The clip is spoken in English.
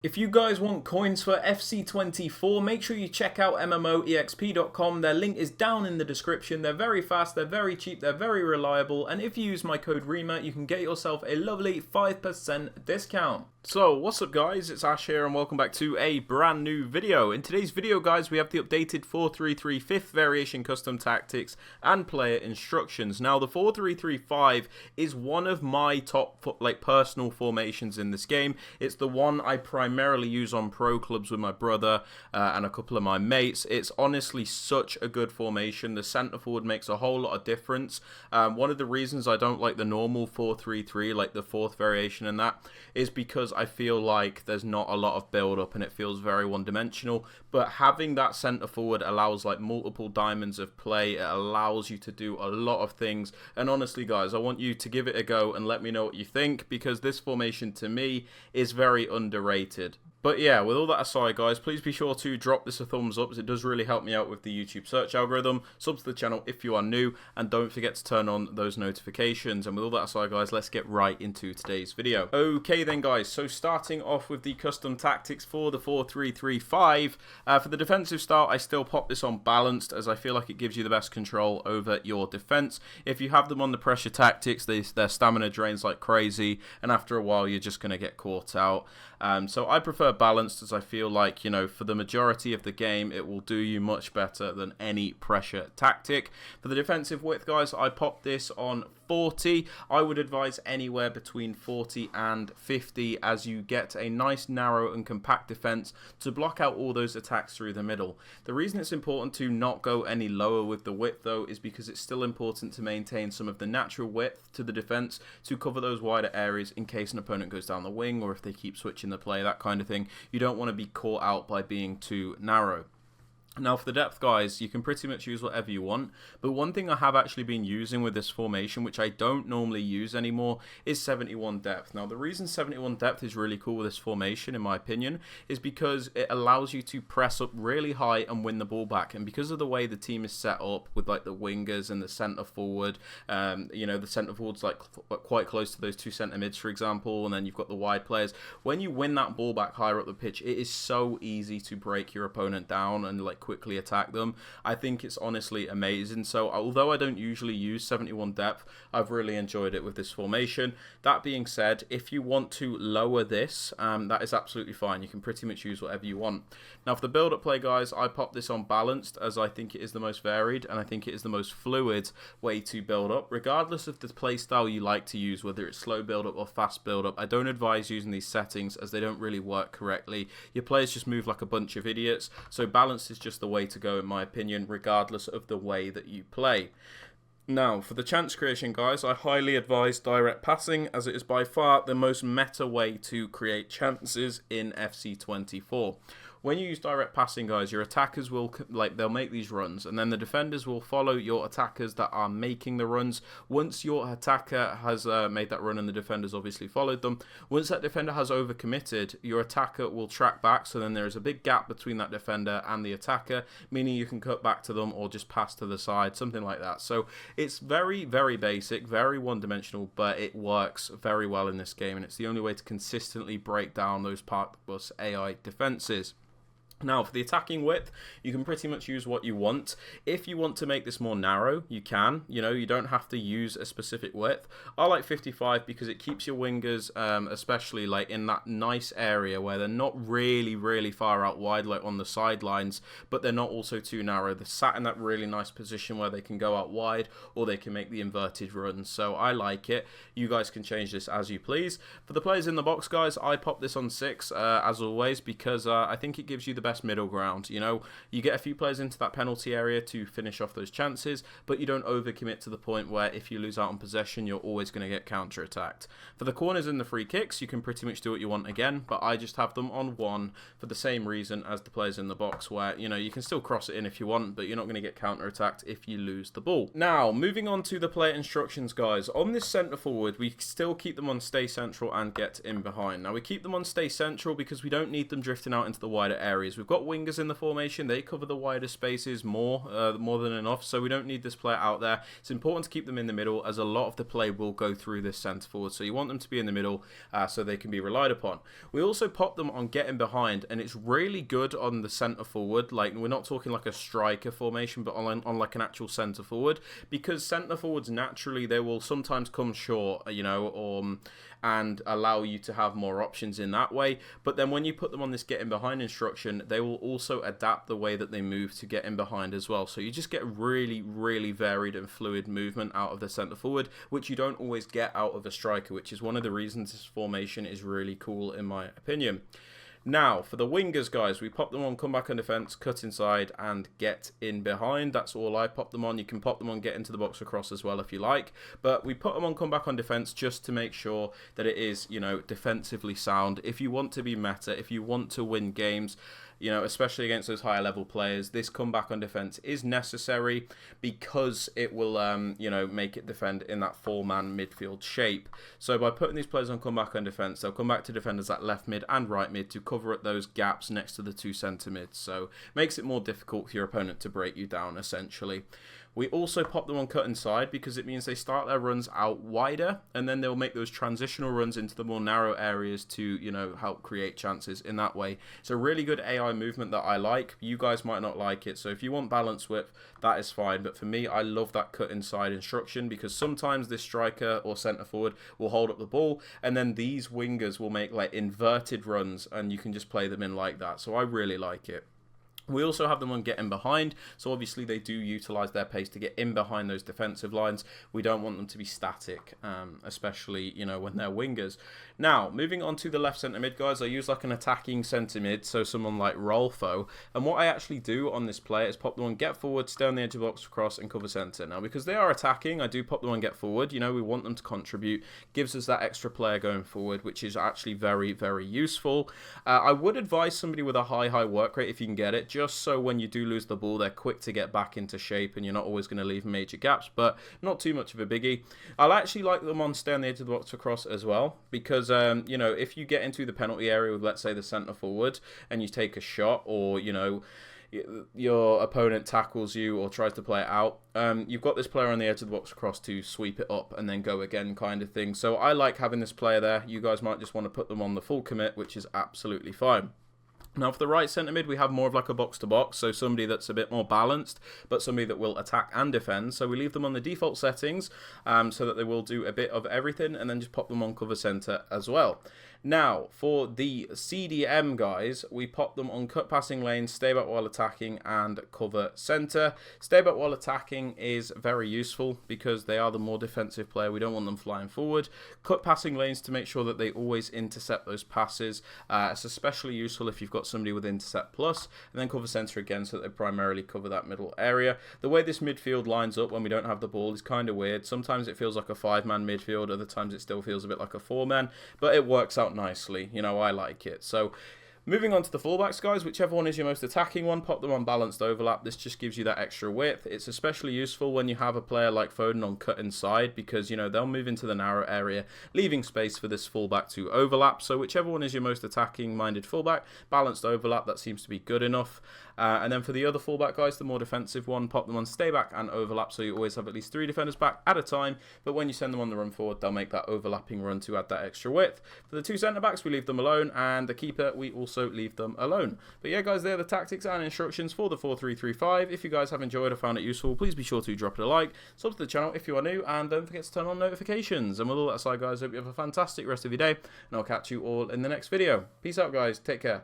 If you guys want coins for FC24, make sure you check out MMOEXP.com. Their link is down in the description. They're very fast, they're very cheap, they're very reliable, and if you use my code Rema, you can get yourself a lovely 5% discount. So, what's up guys, it's Ash here and welcome back to a brand new video. In today's video guys, we have the updated 4-3-3 5th variation custom tactics and player instructions. Now the 4-3-3-5 is one of my top personal formations in this game. It's the one I primarily use on pro clubs with my brother and a couple of my mates. It's honestly such a good formation. The centre forward makes a whole lot of difference. One of the reasons I don't like the normal 4-3-3, like the 4th variation and that, is because I feel like there's not a lot of build up and it feels very one-dimensional. But having that centre forward allows like multiple diamonds of play. It allows you to do a lot of things. And honestly guys, I want you to give it a go and let me know what you think, because this formation to me is very underrated. But yeah, with all that aside guys, please be sure to drop this a thumbs up, as it does really help me out with the YouTube search algorithm. Sub to the channel if you are new, and don't forget to turn on those notifications. And with all that aside guys, let's get right into today's video. Okay then guys, so starting off with the custom tactics for the 4-3-3-5. For the defensive start, I still pop this on balanced, as I feel like it gives you the best control over your defense. If you have them on the pressure tactics, their stamina drains like crazy, and after a while you're just going to get caught out. So I prefer balanced, as I feel like, you know, for the majority of the game it will do you much better than any pressure tactic. For the defensive width guys, I pop this on 40. I would advise anywhere between 40 and 50, as you get a nice narrow and compact defense to block out all those attacks through the middle. The reason it's important to not go any lower with the width though is because it's still important to maintain some of the natural width to the defense to cover those wider areas in case an opponent goes down the wing, or if they keep switching the play, that kind of thing. You don't want to be caught out by being too narrow. Now for the depth guys, you can pretty much use whatever you want, but one thing I have actually been using with this formation, which I don't normally use anymore, is 71 depth. Now the reason 71 depth is really cool with this formation, in my opinion, is because it allows you to press up really high and win the ball back. And because of the way the team is set up with like the wingers and the centre forward, you know, the centre forward's like quite close to those two centre mids, for example, and then you've got the wide players. When you win that ball back higher up the pitch, it is so easy to break your opponent down and like quickly attack them. I think it's honestly amazing. So although I don't usually use 71 depth, I've really enjoyed it with this formation. That being said, if you want to lower this, that is absolutely fine. You can pretty much use whatever you want. Now for the build-up play guys, I pop this on balanced, as I think it is the most varied and I think it is the most fluid way to build up. Regardless of the play style you like to use, whether it's slow build-up or fast build-up, I don't advise using these settings as they don't really work correctly. Your players just move like a bunch of idiots, so balanced is just the way to go in my opinion, regardless of the way that you play. Now, for the chance creation guys, I highly advise direct passing, as it is by far the most meta way to create chances in FC24. When you use direct passing guys, your attackers will, they'll make these runs, and then the defenders will follow your attackers that are making the runs. Once your attacker has made that run and the defenders obviously followed them, once that defender has overcommitted, your attacker will track back, so then there is a big gap between that defender and the attacker, meaning you can cut back to them or just pass to the side, something like that. So it's very, very basic, very one-dimensional, but it works very well in this game, and it's the only way to consistently break down those Park Bus AI defenses. Now for the attacking width, you can pretty much use what you want. If you want to make this more narrow, you can. You know, you don't have to use a specific width. I like 55 because it keeps your wingers, especially like in that nice area where they're not really far out wide, like on the sidelines, but they're not also too narrow. They're sat in that really nice position where they can go out wide or they can make the inverted run. So I like it. You guys can change this as you please. For the players in the box guys, I pop this on 6 as always, because I think it gives you the best middle ground. You know, you get a few players into that penalty area to finish off those chances, but you don't overcommit to the point where if you lose out on possession, you're always going to get counter-attacked. For the corners and the free kicks, you can pretty much do what you want again, but I just have them on 1 for the same reason as the players in the box, where, you know, you can still cross it in if you want, but you're not going to get counter-attacked if you lose the ball. Now, moving on to the player instructions, guys. On this centre forward, we still keep them on stay central and get in behind. Now, we keep them on stay central because we don't need them drifting out into the wider areas We've got wingers in the formation. They cover the wider spaces more than enough, so we don't need this player out there. It's important to keep them in the middle, as a lot of the play will go through this centre forward, so you want them to be in the middle so they can be relied upon. We also pop them on getting behind, and it's really good on the centre forward. Like, we're not talking like a striker formation, but on like an actual centre forward, because centre forwards naturally, they will sometimes come short, you know, and allow you to have more options in that way. But then when you put them on this getting behind instruction, they will also adapt the way that they move to get in behind as well. So you just get really, really varied and fluid movement out of the centre forward, which you don't always get out of a striker, which is one of the reasons this formation is really cool in my opinion. Now, for the wingers, guys, we pop them on, come back on defence, cut inside, and get in behind. That's all I pop them on. You can pop them on, get into the box across as well if you like. But we put them on, come back on defence, just to make sure that it is, you know, defensively sound. If you want to be meta, if you want to win games, you know, especially against those higher level players, this comeback on defense is necessary because it will, you know, make it defend in that 4-man midfield shape. So by putting these players on comeback on defense, they'll come back to defend as that left mid and right mid to cover up those gaps next to the 2 centre mids. So makes it more difficult for your opponent to break you down, essentially. We also pop them on cut inside because it means they start their runs out wider, and then they'll make those transitional runs into the more narrow areas to, you know, help create chances in that way. It's a really good AI movement that I like. You guys might not like it, so if you want balance width, that is fine. But for me, I love that cut inside instruction because sometimes this striker or centre forward will hold up the ball, and then these wingers will make like inverted runs, and you can just play them in like that. So I really like it. We also have them on getting behind, so obviously they do utilise their pace to get in behind those defensive lines. We don't want them to be static, especially, you know, when they're wingers. Now, moving on to the left centre mid, guys, I use like an attacking centre mid, so someone like Rolfo. And what I actually do on this player is pop them on get forward, stay on the edge of the box across, and cover centre. Now, because they are attacking, I do pop them on get forward. You know, we want them to contribute. Gives us that extra player going forward, which is actually very, very useful. I would advise somebody with a high work rate if you can get it, just so when you do lose the ball, they're quick to get back into shape and you're not always going to leave major gaps, but not too much of a biggie. I'll actually like them on stay on the edge of the box across as well, because, you know, if you get into the penalty area with, let's say, the centre forward and you take a shot, or, you know, your opponent tackles you or tries to play it out, you've got this player on the edge of the box across to sweep it up and then go again kind of thing. So I like having this player there. You guys might just want to put them on the full commit, which is absolutely fine. Now for the right centre mid, we have more of like a box-to-box, so somebody that's a bit more balanced, but somebody that will attack and defend. So we leave them on the default settings so that they will do a bit of everything, and then just pop them on cover centre as well. Now, for the CDM guys, we pop them on cut passing lanes, stay back while attacking, and cover centre. Stay back while attacking is very useful because they are the more defensive player. We don't want them flying forward. Cut passing lanes to make sure that they always intercept those passes. It's especially useful if you've got somebody with intercept plus, and then cover centre again so that they primarily cover that middle area. The way this midfield lines up when we don't have the ball is kind of weird. Sometimes it feels like a 5-man midfield, other times it still feels a bit like a 4-man, but it works out nicely. You know, I like it. So moving on to the fullbacks, guys, whichever one is your most attacking one, pop them on balanced overlap. This just gives you that extra width. It's especially useful when you have a player like Foden on cut inside because, you know, they'll move into the narrow area, leaving space for this fullback to overlap. So whichever one is your most attacking-minded fullback, balanced overlap, that seems to be good enough. And then for the other fullback, guys, the more defensive one, pop them on stay back and overlap, so you always have at least 3 defenders back at a time. But when you send them on the run forward, they'll make that overlapping run to add that extra width. For the 2 centre-backs, we leave them alone, and the keeper, we also leave them alone. But yeah, guys, they're the tactics and instructions for the 4-3-3-5. If you guys have enjoyed or found it useful, please be sure to drop it a like, sub to the channel if you are new, and don't forget to turn on notifications. And with all that aside, guys, I hope you have a fantastic rest of your day, and I'll catch you all in the next video. Peace out, guys. Take care.